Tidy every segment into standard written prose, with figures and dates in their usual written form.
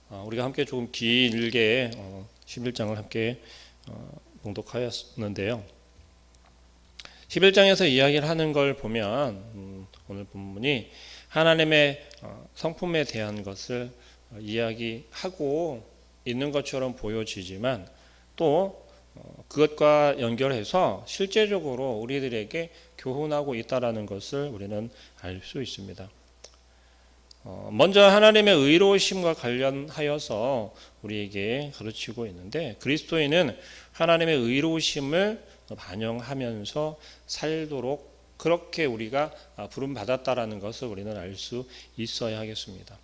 우리가 함께 조금 길게 11장을 함께 봉독하였는데요. 11장에서 이야기를 하는 걸 보면 오늘 본문이 하나님의 성품에 대한 것을 이야기하고 있는 것처럼 보여지지만 또 그것과 연결해서 실제적으로 우리들에게 교훈하고 있다는 것을 우리는 알 수 있습니다. 먼저 하나님의 의로우심과 관련하여서 우리에게 가르치고 있는데, 그리스도인은 하나님의 의로우심을 반영하면서 살도록 그렇게 우리가 부름받았다라는 것을 우리는 알 수 있어야 하겠습니다.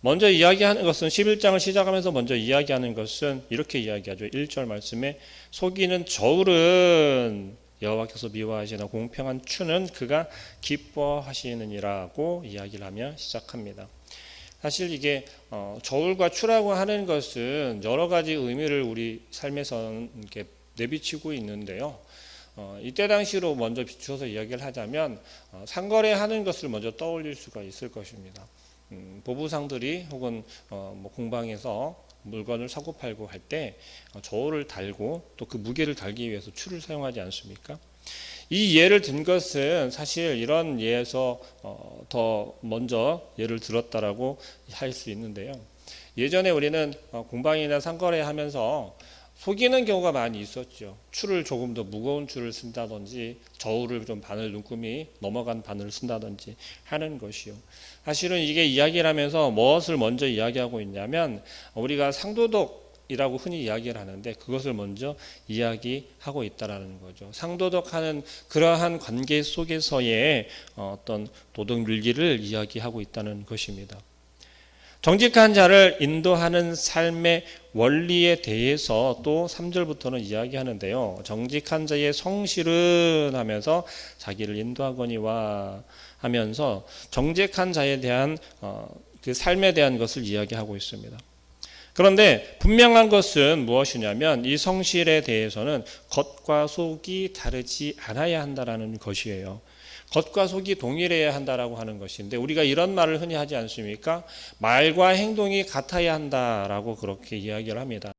먼저 이야기하는 것은 11장을 시작하면서 먼저 이야기하는 것은 이렇게 이야기하죠. 1절 말씀에 속이는 저울은 여호와께서 미워하시나 공평한 추는 그가 기뻐하시느니라고 이야기를 하며 시작합니다. 사실 이게 저울과 추라고 하는 것은 여러 가지 의미를 우리 삶에서는 이렇게 내비치고 있는데요. 이때 당시로 먼저 비추어서 이야기를 하자면 상거래하는 것을 먼저 떠올릴 수가 있을 것입니다. 보부상들이 혹은 공방에서 물건을 사고 팔고 할 때 저울을 달고 또 그 무게를 달기 위해서 추를 사용하지 않습니까? 이 예를 든 것은 사실 이런 예에서 더 먼저 예를 들었다라고 할 수 있는데요. 예전에 우리는 공방이나 상거래 하면서 속이는 경우가 많이 있었죠. 추를 조금 더 무거운 추를 쓴다든지 저울을 좀 바늘 눈금이 넘어간 바늘을 쓴다든지 하는 것이요. 사실은 이게 이야기를 하면서 무엇을 먼저 이야기하고 있냐면 우리가 상도덕이라고 흔히 이야기를 하는데 그것을 먼저 이야기하고 있다라는 거죠. 상도덕하는 그러한 관계 속에서의 어떤 도덕 윤리를 이야기하고 있다는 것입니다. 정직한 자를 인도하는 삶의 원리에 대해서 또 3절부터는 이야기하는데요. 정직한 자의 성실은 하면서 자기를 인도하거니와 하면서 정직한 자에 대한 그 삶에 대한 것을 이야기하고 있습니다. 그런데 분명한 것은 무엇이냐면 이 성실에 대해서는 겉과 속이 다르지 않아야 한다는 것이에요. 겉과 속이 동일해야 한다라고 하는 것인데 우리가 이런 말을 흔히 하지 않습니까? 말과 행동이 같아야 한다라고 그렇게 이야기를 합니다.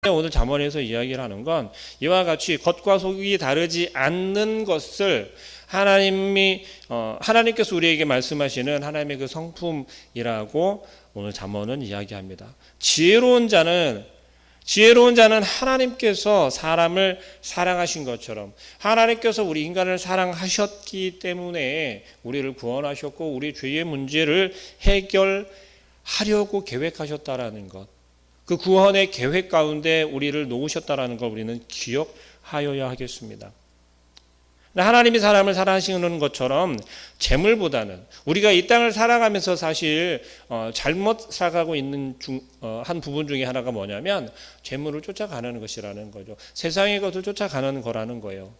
오늘 잠언에서 이야기를 하는 건 이와 같이 겉과 속이 다르지 않는 것을 하나님께서 우리에게 말씀하시는 하나님의 그 성품이라고 오늘 잠언은 이야기합니다. 지혜로운 자는 하나님께서 사람을 사랑하신 것처럼 하나님께서 우리 인간을 사랑하셨기 때문에 우리를 구원하셨고 우리 죄의 문제를 해결하려고 계획하셨다라는 것, 그 구원의 계획 가운데 우리를 놓으셨다라는 걸 우리는 기억하여야 하겠습니다. 하나님이 사람을 사랑하시는 것처럼 재물보다는 우리가 이 땅을 살아가면서 사실 잘못 살아가고 있는 한 부분 중에 하나가 뭐냐면 재물을 쫓아가는 것이라는 거죠. 세상의 것을 쫓아가는 거라는 거예요.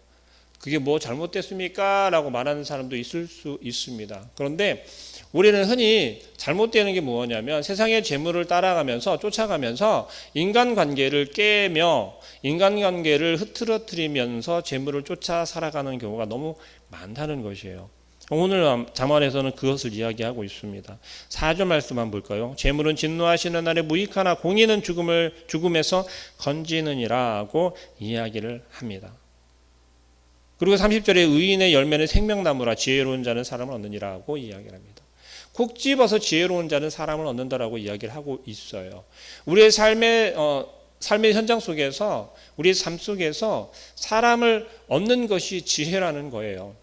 그게 뭐 잘못됐습니까? 라고 말하는 사람도 있을 수 있습니다. 그런데 우리는 흔히 잘못되는 게 뭐냐면 세상의 재물을 따라가면서 쫓아가면서 인간관계를 깨며 인간관계를 흐트러뜨리면서 재물을 쫓아 살아가는 경우가 너무 많다는 것이에요. 오늘 잠언에서는 그것을 이야기하고 있습니다. 4절 말씀 한번 볼까요? 재물은 진노하시는 날에 무익하나 공의는 죽음에서 건지느니라고 이야기를 합니다. 그리고 30절에 의인의 열매는 생명나무라 지혜로운 자는 사람을 얻느니라고 이야기를 합니다. 콕 집어서 지혜로운 자는 사람을 얻는다라고 이야기를 하고 있어요. 우리의 삶의 현장 속에서 우리의 삶 속에서 사람을 얻는 것이 지혜라는 거예요.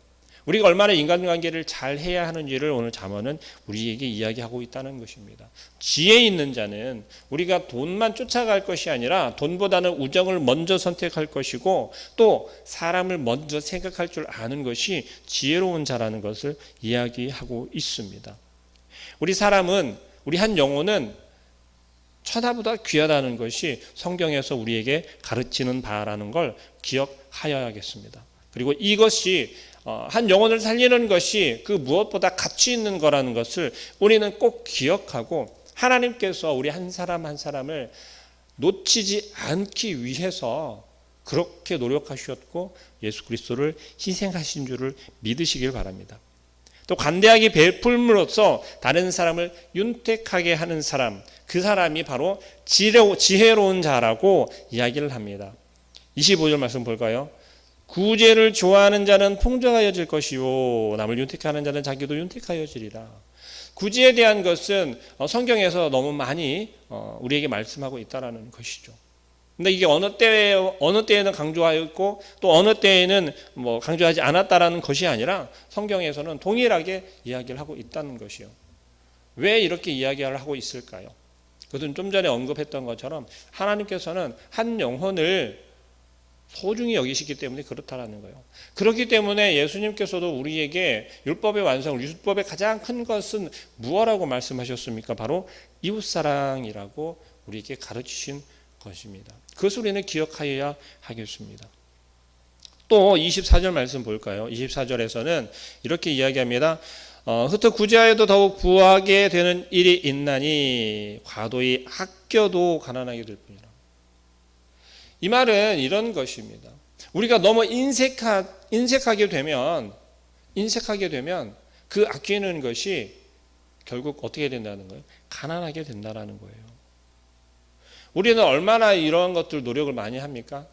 우리가 얼마나 인간관계를 잘 해야 하는지를 오늘 잠언은 우리에게 이야기하고 있다는 것입니다. 지혜 있는 자는 우리가 돈만 쫓아갈 것이 아니라 돈보다는 우정을 먼저 선택할 것이고 또 사람을 먼저 생각할 줄 아는 것이 지혜로운 자라는 것을 이야기하고 있습니다. 우리 한 영혼은 천하보다 귀하다는 것이 성경에서 우리에게 가르치는 바라는 걸 기억하여야겠습니다. 그리고 이것이 한 영혼을 살리는 것이 그 무엇보다 가치 있는 거라는 것을 우리는 꼭 기억하고 하나님께서 우리 한 사람 한 사람을 놓치지 않기 위해서 그렇게 노력하셨고 예수 그리스도를 희생하신 줄을 믿으시길 바랍니다. 또 관대하게 베풀므로써 다른 사람을 윤택하게 하는 사람, 그 사람이 바로 지혜로운 자라고 이야기를 합니다. 25절 말씀 볼까요? 구제를 좋아하는 자는 풍족하여질 것이요 남을 윤택하는 자는 자기도 윤택하여지리라. 구제에 대한 것은 성경에서 너무 많이 우리에게 말씀하고 있다라는 것이죠. 근데 이게 어느 때에는 강조하였고 또 어느 때에는 강조하지 않았다라는 것이 아니라 성경에서는 동일하게 이야기를 하고 있다는 것이요. 왜 이렇게 이야기를 하고 있을까요? 그것은 좀 전에 언급했던 것처럼 하나님께서는 한 영혼을 소중히 여기시기 때문에 그렇다라는 거예요. 그렇기 때문에 예수님께서도 우리에게 율법의 완성, 율법의 가장 큰 것은 무엇이라고 말씀하셨습니까? 바로 이웃사랑이라고 우리에게 가르치신 것입니다. 그것을 우리는 기억하여야 하겠습니다. 또 24절 말씀 볼까요? 24절에서는 이렇게 이야기합니다. 흩어 구제하여도 더욱 부하게 되는 일이 있나니 과도히 아껴도 가난하게 될 뿐이라. 이 말은 이런 것입니다. 우리가 너무 인색하게 되면 그 아끼는 것이 결국 어떻게 된다는 거예요? 가난하게 된다는 거예요. 우리는 얼마나 이런 것들 노력을 많이 합니까?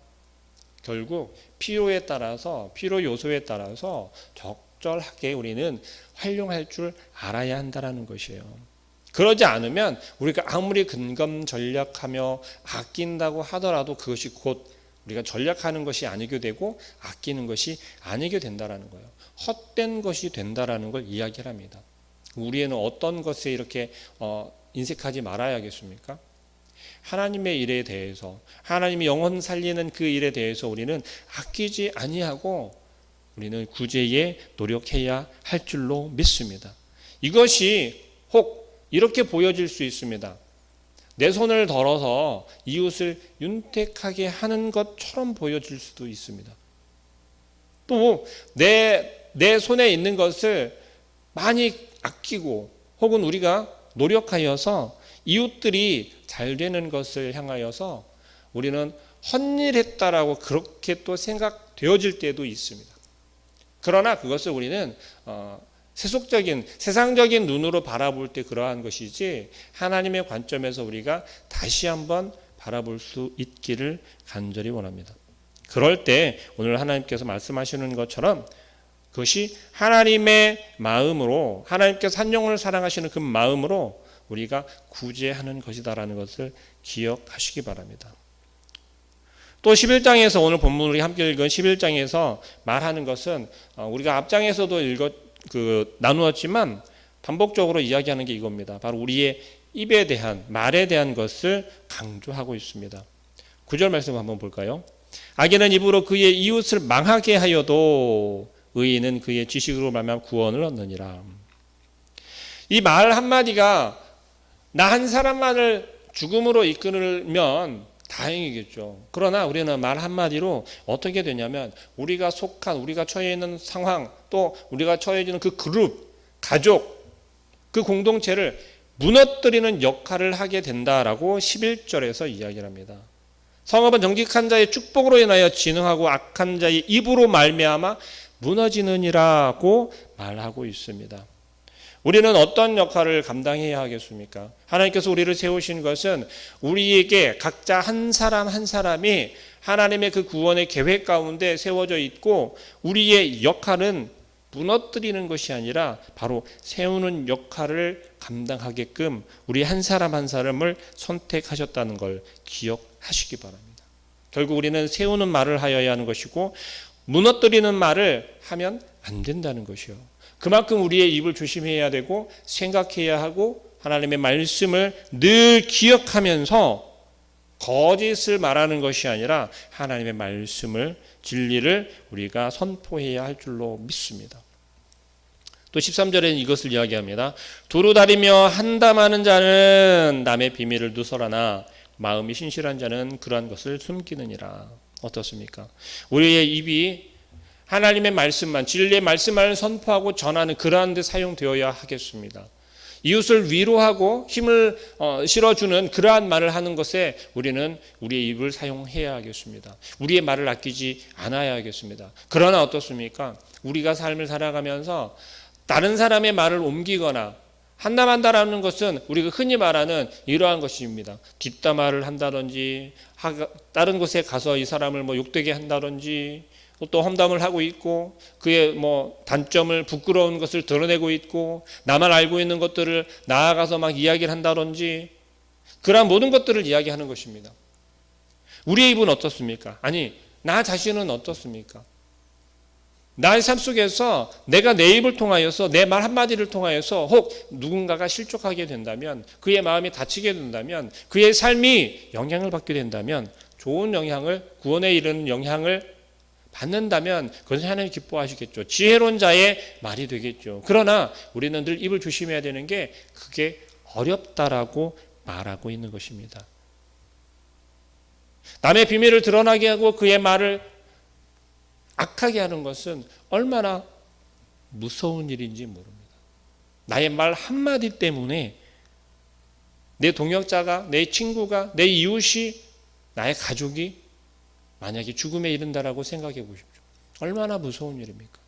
결국 필요 요소에 따라서 적절하게 우리는 활용할 줄 알아야 한다는 것이에요. 그러지 않으면 우리가 아무리 근검절약하며 아낀다고 하더라도 그것이 곧 우리가 절약하는 것이 아니게 되고 아끼는 것이 아니게 된다는 거예요. 헛된 것이 된다는 걸 이야기를 합니다. 우리는 어떤 것에 이렇게 인색하지 말아야겠습니까? 하나님의 일에 대해서, 하나님이 영혼 살리는 그 일에 대해서 우리는 아끼지 아니하고 우리는 구제에 노력해야 할 줄로 믿습니다. 이것이 혹 이렇게 보여질 수 있습니다. 내 손을 덜어서 이웃을 윤택하게 하는 것처럼 보여질 수도 있습니다. 또 내 손에 있는 것을 많이 아끼고 혹은 우리가 노력하여서 이웃들이 잘 되는 것을 향하여서 우리는 헛일했다라고 그렇게 또 생각되어질 때도 있습니다. 그러나 그것을 우리는 세상적인 눈으로 바라볼 때 그러한 것이지 하나님의 관점에서 우리가 다시 한번 바라볼 수 있기를 간절히 원합니다. 그럴 때 오늘 하나님께서 말씀하시는 것처럼 그것이 하나님의 마음으로, 하나님께서 한 영혼을 사랑하시는 그 마음으로 우리가 구제하는 것이다라는 것을 기억하시기 바랍니다. 또 11장에서 오늘 본문 우리 함께 읽은 11장에서 말하는 것은 우리가 앞장에서도 나누었지만 반복적으로 이야기하는 게 이겁니다. 바로 우리의 입에 대한, 말에 대한 것을 강조하고 있습니다. 9절 말씀 한번 볼까요? 악인은 입으로 그의 이웃을 망하게 하여도 의인은 그의 지식으로 말미암아 구원을 얻느니라. 이 말 한마디가 나 한 사람만을 죽음으로 이끌면 다행이겠죠. 그러나 우리는 말 한마디로 어떻게 되냐면 우리가 처해 있는 상황, 또 우리가 처해 있는 그 그룹, 가족, 그 공동체를 무너뜨리는 역할을 하게 된다라고 11절에서 이야기를 합니다. 성읍은 정직한 자의 축복으로 인하여 진흥하고 악한 자의 입으로 말미암아 무너지느니라고 말하고 있습니다. 우리는 어떤 역할을 감당해야 하겠습니까? 하나님께서 우리를 세우신 것은 우리에게 각자 한 사람 한 사람이 하나님의 그 구원의 계획 가운데 세워져 있고 우리의 역할은 무너뜨리는 것이 아니라 바로 세우는 역할을 감당하게끔 우리 한 사람 한 사람을 선택하셨다는 걸 기억하시기 바랍니다. 결국 우리는 세우는 말을 하여야 하는 것이고 무너뜨리는 말을 하면 안 된다는 것이요. 그만큼 우리의 입을 조심해야 되고 생각해야 하고 하나님의 말씀을 늘 기억하면서 거짓을 말하는 것이 아니라 하나님의 말씀을, 진리를 우리가 선포해야 할 줄로 믿습니다. 또 13절에는 이것을 이야기합니다. 두루 다리며 한담하는 자는 남의 비밀을 누설하나 마음이 신실한 자는 그러한 것을 숨기느니라. 어떻습니까? 우리의 입이 하나님의 말씀만, 진리의 말씀만을 선포하고 전하는 그러한 데 사용되어야 하겠습니다. 이웃을 위로하고 힘을 실어주는 그러한 말을 하는 것에 우리는 우리의 입을 사용해야 하겠습니다. 우리의 말을 아끼지 않아야 하겠습니다. 그러나 어떻습니까? 우리가 삶을 살아가면서 다른 사람의 말을 옮기거나 한담한다라는 것은 우리가 흔히 말하는 이러한 것입니다. 뒷담화를 한다든지 다른 곳에 가서 이 사람을 욕되게 한다든지 또 험담을 하고 있고 그의 단점을 부끄러운 것을 드러내고 있고 나만 알고 있는 것들을 나아가서 막 이야기를 한다든지 그러한 모든 것들을 이야기하는 것입니다. 우리의 입은 어떻습니까? 아니 나 자신은 어떻습니까? 나의 삶 속에서 내가 내 입을 통하여서 내 말 한마디를 통하여서 혹 누군가가 실족하게 된다면 그의 마음이 다치게 된다면 그의 삶이 영향을 받게 된다면 좋은 영향을 구원에 이르는 영향을 받는다면 그것은 하나님 기뻐하시겠죠. 지혜로운 자의 말이 되겠죠. 그러나 우리는 늘 입을 조심해야 되는 게 그게 어렵다라고 말하고 있는 것입니다. 남의 비밀을 드러나게 하고 그의 말을 악하게 하는 것은 얼마나 무서운 일인지 모릅니다. 나의 말 한마디 때문에 내 동역자가, 내 친구가, 내 이웃이, 나의 가족이 만약에 죽음에 이른다라고 생각해 보십시오. 얼마나 무서운 일입니까?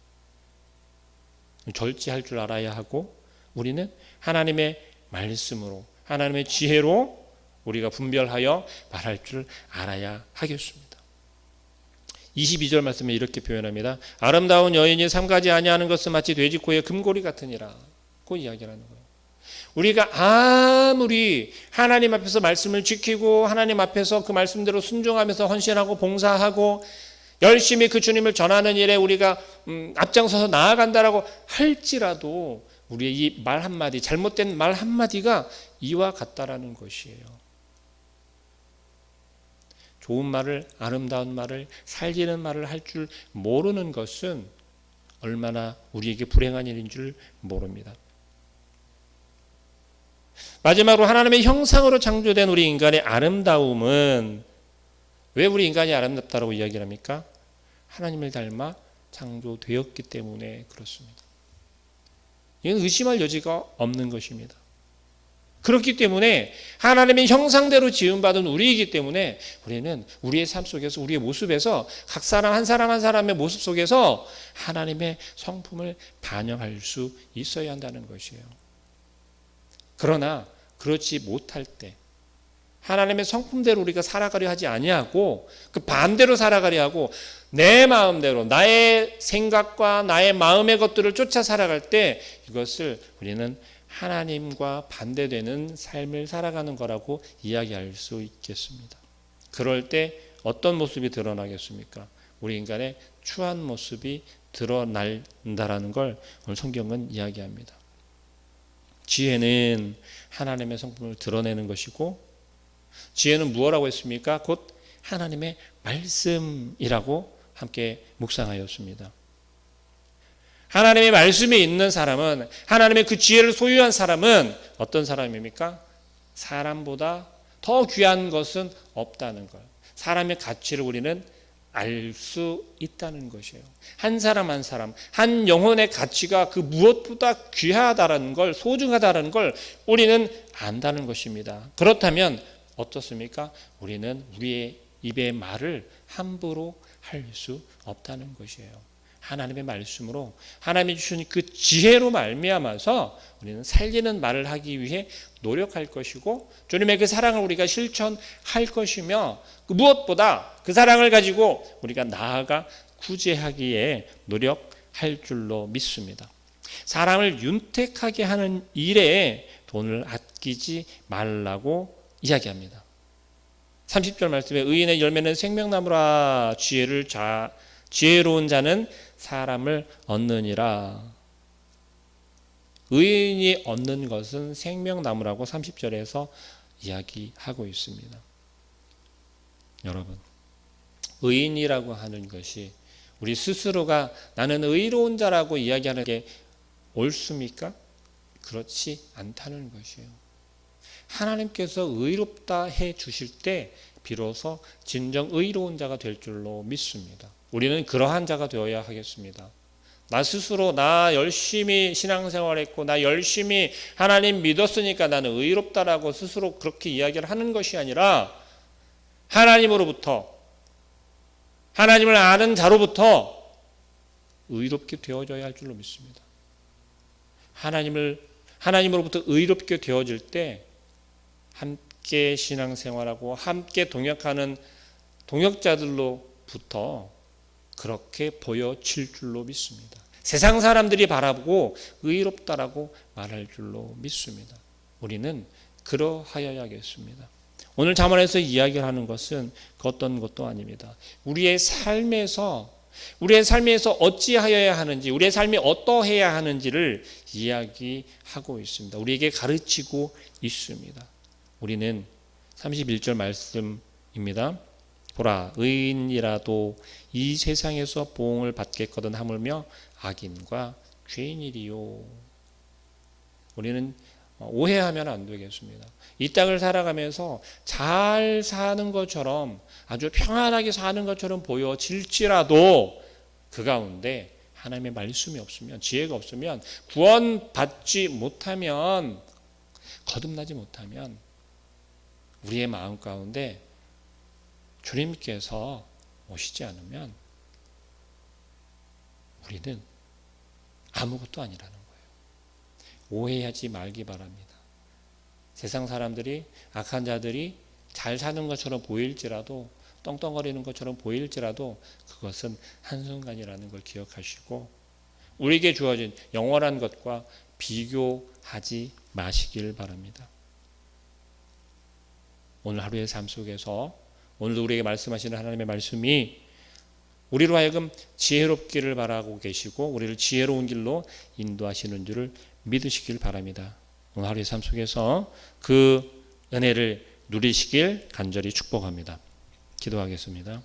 절제할 줄 알아야 하고 우리는 하나님의 말씀으로 하나님의 지혜로 우리가 분별하여 말할 줄 알아야 하겠습니다. 22절 말씀에 이렇게 표현합니다. 아름다운 여인이 삼가지 아니하는 것은 마치 돼지코의 금고리 같으니라. 그 이야기를 하는 거예요. 우리가 아무리 하나님 앞에서 말씀을 지키고 하나님 앞에서 그 말씀대로 순종하면서 헌신하고 봉사하고 열심히 그 주님을 전하는 일에 우리가 앞장서서 나아간다라고 할지라도 우리의 이 말 한마디, 잘못된 말 한마디가 이와 같다라는 것이에요. 좋은 말을, 아름다운 말을, 살리는 말을 할 줄 모르는 것은 얼마나 우리에게 불행한 일인 줄 모릅니다. 마지막으로 하나님의 형상으로 창조된 우리 인간의 아름다움은 왜 우리 인간이 아름답다고 이야기를 합니까? 하나님을 닮아 창조되었기 때문에 그렇습니다. 이건 의심할 여지가 없는 것입니다. 그렇기 때문에 하나님의 형상대로 지음받은 우리이기 때문에 우리는 우리의 삶 속에서 우리의 모습에서 각 사람 한 사람의 모습 속에서 하나님의 성품을 반영할 수 있어야 한다는 것이에요. 그러나 그렇지 못할 때 하나님의 성품대로 우리가 살아가려 하지 아니하고 그 반대로 살아가려 하고 내 마음대로 나의 생각과 나의 마음의 것들을 쫓아 살아갈 때 이것을 우리는 하나님과 반대되는 삶을 살아가는 거라고 이야기할 수 있겠습니다. 그럴 때 어떤 모습이 드러나겠습니까? 우리 인간의 추한 모습이 드러난다라는 걸 오늘 성경은 이야기합니다. 지혜는 하나님의 성품을 드러내는 것이고 지혜는 무엇이라고 했습니까? 곧 하나님의 말씀이라고 함께 묵상하였습니다. 하나님의 말씀이 있는 사람은 하나님의 그 지혜를 소유한 사람은 어떤 사람입니까? 사람보다 더 귀한 것은 없다는 걸. 사람의 가치를 우리는 알 수 있다는 것이에요. 한 사람 한 사람, 한 영혼의 가치가 그 무엇보다 귀하다는 걸, 소중하다는 걸 우리는 안다는 것입니다. 그렇다면 어떻습니까? 우리는 우리의 입의 말을 함부로 할 수 없다는 것이에요. 하나님의 말씀으로 하나님이 주신 그 지혜로 말미암아서 우리는 살리는 말을 하기 위해 노력할 것이고 주님의 그 사랑을 우리가 실천할 것이며 그 무엇보다 그 사랑을 가지고 우리가 나아가 구제하기에 노력할 줄로 믿습니다. 사람을 윤택하게 하는 일에 돈을 아끼지 말라고 이야기합니다. 30절 말씀에 의인의 열매는 생명나무라 지혜로운 자는 사람을 얻느니라. 의인이 얻는 것은 생명나무라고 30절에서 이야기하고 있습니다. 여러분, 의인이라고 하는 것이 우리 스스로가 나는 의로운 자라고 이야기하는 게 옳습니까? 그렇지 않다는 것이에요. 하나님께서 의롭다 해 주실 때 비로소 진정 의로운 자가 될 줄로 믿습니다. 우리는 그러한 자가 되어야 하겠습니다. 나 스스로 나 열심히 신앙생활했고 나 열심히 하나님 믿었으니까 나는 의롭다라고 스스로 그렇게 이야기를 하는 것이 아니라 하나님으로부터 하나님을 아는 자로부터 의롭게 되어져야 할 줄로 믿습니다. 하나님으로부터 의롭게 되어질 때 함께 신앙생활하고 함께 동역하는 동역자들로부터 그렇게 보여질 줄로 믿습니다. 세상 사람들이 바라보고 의롭다라고 말할 줄로 믿습니다. 우리는 그러하여야겠습니다. 오늘 잠언에서 이야기를 하는 것은 그 어떤 것도 아닙니다. 우리의 삶에서 어찌하여야 하는지, 우리의 삶이 어떠해야 하는지를 이야기하고 있습니다. 우리에게 가르치고 있습니다. 우리는 31절 말씀입니다. 보라, 의인이라도 이 세상에서 보응을 받겠거든 하물며 악인과 죄인이리요. 우리는 오해하면 안 되겠습니다. 이 땅을 살아가면서 잘 사는 것처럼, 아주 평안하게 사는 것처럼 보여질지라도 그 가운데 하나님의 말씀이 없으면, 지혜가 없으면, 구원받지 못하면, 거듭나지 못하면 우리의 마음 가운데 주님께서 오시지 않으면 우리는 아무것도 아니라는 거예요. 오해하지 말기 바랍니다. 세상 사람들이, 악한 자들이 잘 사는 것처럼 보일지라도, 떵떵거리는 것처럼 보일지라도 그것은 한순간이라는 걸 기억하시고 우리에게 주어진 영원한 것과 비교하지 마시길 바랍니다. 오늘 하루의 삶 속에서 오늘도 우리에게 말씀하시는 하나님의 말씀이 우리로 하여금 지혜롭기를 바라고 계시고 우리를 지혜로운 길로 인도하시는 줄을 믿으시길 바랍니다. 오늘 하루의 삶 속에서 그 은혜를 누리시길 간절히 축복합니다. 기도하겠습니다.